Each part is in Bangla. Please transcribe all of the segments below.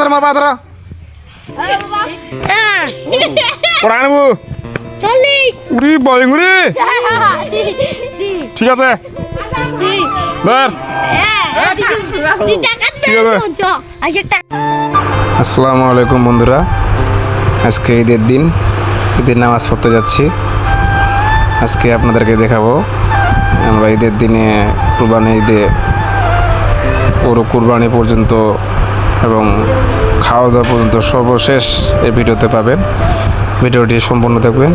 Terima Kurang bu. Uri balik uri. ঠিক আছে ধর আসসালামু আলাইকুম বন্ধুরা, আজকে ঈদের দিন, ঈদের নামাজ পড়তে যাচ্ছি। আজকে আপনাদেরকে দেখাবো আমরা ঈদের দিনে কুরবানি ঈদে পুরো কুরবানি পর্যন্ত এবং খাওয়া দাওয়া পর্যন্ত সর্বশেষ এই ভিডিওতে পাবেন। ভিডিওটি সম্পূর্ণ দেখবেন,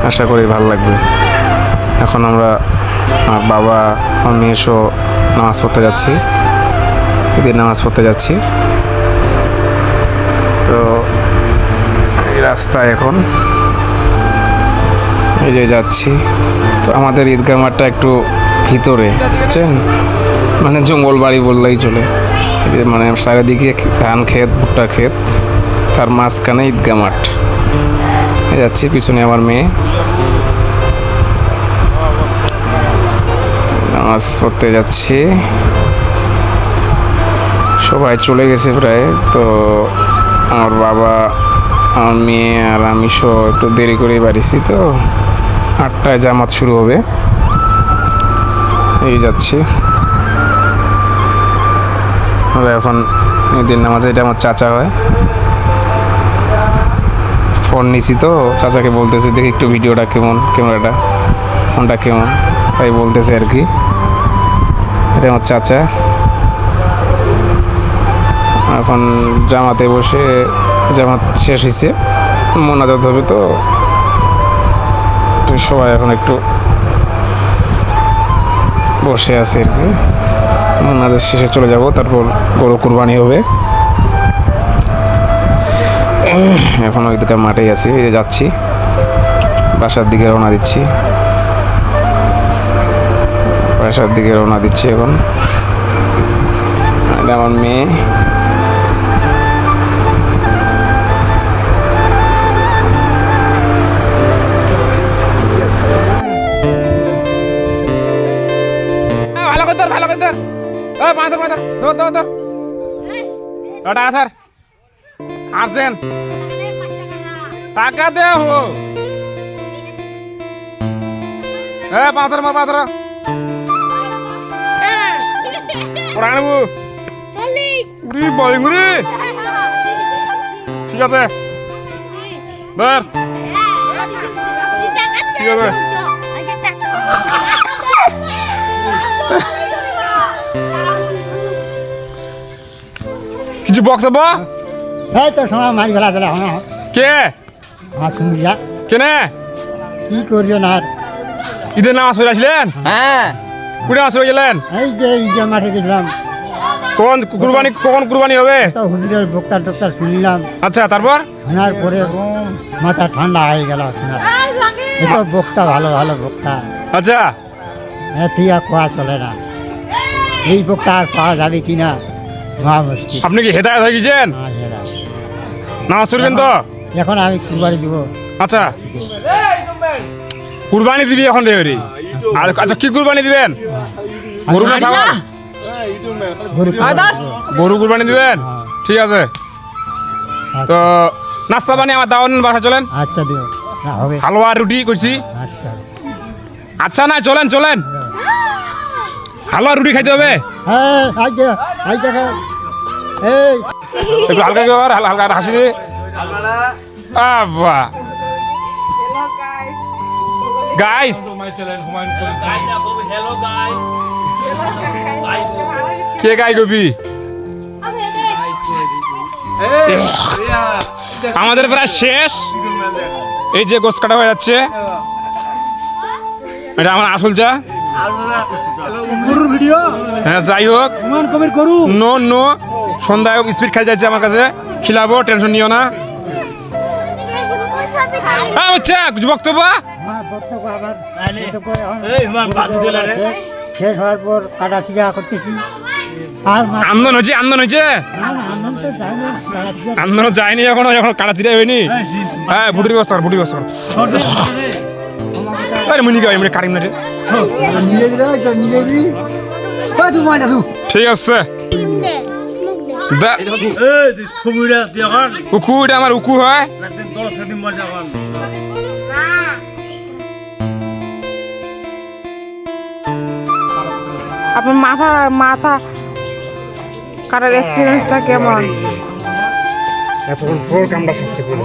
আশা করি ভালো লাগবে। এখন আমরা আমার বাবা আমার মেয়েসহ নামাজ পড়তে যাচ্ছি, ঈদের নামাজ পড়তে যাচ্ছি। তো এই রাস্তায় এখন এই যে যাচ্ছি। তো আমাদের ঈদগাহ মাঠটা একটু ভিতরে, বুঝছেন, মানে জঙ্গল বাড়ি বললেই চলে। মানে চারিদিকে ধান ক্ষেত, ভুট্টা ক্ষেত, তার মাঝখানে ঈদগাহ মাঠ। যাচ্ছি, পিছনে আমার মেয়ে নামাজ পড়তে যাচ্ছি। সবাই চলে গেছে প্রায়। তো আমার বাবা, আমার মেয়ে আর আমি সহ একটু দেরি করে বাড়িছি। তো 8টায় জামাত শুরু হবে। এই যাচ্ছি আমরা এখন ঈদের নামাজে। এটা আমার চাচা হয়, ফোন নিছি তো চাচাকে বলতেছি দেখি একটু ভিডিওটা কেমন, ক্যামেরাটা ফোনটা কেমন, তাই বলতেছে আর কি। এটা আমার চাচা। এখন জামাতে বসে, জামাত শেষ হয়েছে, মোনাজাত হবে। তো সবাই এখন একটু বসে আছে আর কি। মোনাজাত শেষে চলে যাব, তারপর গরু কুরবানি হবে। এখন ওই দোকান মাঠেই আছি, এই যে যাচ্ছি, বাসার দিকে রওনা দিচ্ছি। বাসার দিকে রওনা দিচ্ছি এখন। এটা আমার মেয়ে। ভালো করে ধর, ভালো করে ধর, পাঁচ ধর, ধর ধর ধর ওটা স্যার আর্জেন্ট টাকা দে হো। পাথর মার, পাথর আনবো। উড়ি বলিং উড়ি। ঠিক আছে ধর, ঠিক আছে। কিছু বক্তব্য তো সময় মারি ফেলা দিলে কে শুনিয়া কেনে কি করিও না। ঈদের নামাজ পড়ে আসলেন? হ্যাঁ, কুড়ি নামাজ পড়ে গেলেন? এই যে ঈদের মাঠে গেছিলাম। কখন কুরবানি হবে? তো হুজুরের বক্তা টক্তা শুনলাম। আচ্ছা, তারপর শোনার পরে মাথা ঠান্ডা হয়ে গেল। শোনার বক্তা ভালো ভালো বক্তা। আচ্ছা, তুই আর খোয়া চলে না। এই বক্তা আর পাওয়া যাবে কিনা মহা মুশকিল। আপনি কি হেদায়েত হয়ে গেছেন? নামাজ পড়বেন তো? এখন আমি কুরবানি দিব। আচ্ছা, কুরবানি দিবি এখন রে? আর আচ্ছা, কি কুরবানি দিবেন? গরু না ছাগল? গরু কুরবানি দিবেন? ঠিক আছে। তো নাস্তা পানি আমার দাওয়ান, বাসা চলেন। আচ্ছা দিও, হবে হালুয়া রুটি করছি। আচ্ছা আচ্ছা, না চলেন চলেন, হালুয়া রুটি খাইতে হবে। হ্যাঁ, এই একটু হালকা কর, হালকা হাসি দে। বাহ গাইস, কে গাই গবি? আমাদের প্রায় শেষ। এই যে গোস কাটা হয়ে যাচ্ছে, এটা আমার আসল চা। হ্যাঁ, যাই হোক, নো নো, সন্ধ্যায় হোক স্পিড খাই যাচ্ছে আমার কাছে, খিলাবো, টেনশন নিও না। আচ্ছা, কিছু বক্তব্য? শেষ হওয়ার পর কাটা ছিড়া করতেছি। আন্দোলন হয়েছে, আন্দোলন হয়েছে, আন্দোলন যায়নি এখনো, এখন কাটা ছিড়া হয়নি। হ্যাঁ, বুটির ব্যবস্থা কর, বুটির ব্যবস্থা কর। আরে মুনি গাই, মানে কারিম না রে। ঠিক আছে। দা- উকু এটা আমার উকু হয় আপনার মাথা কাটার এক্সপিরিয়েন্সটা কেমন? এখন পুরো কামটা শেষ করে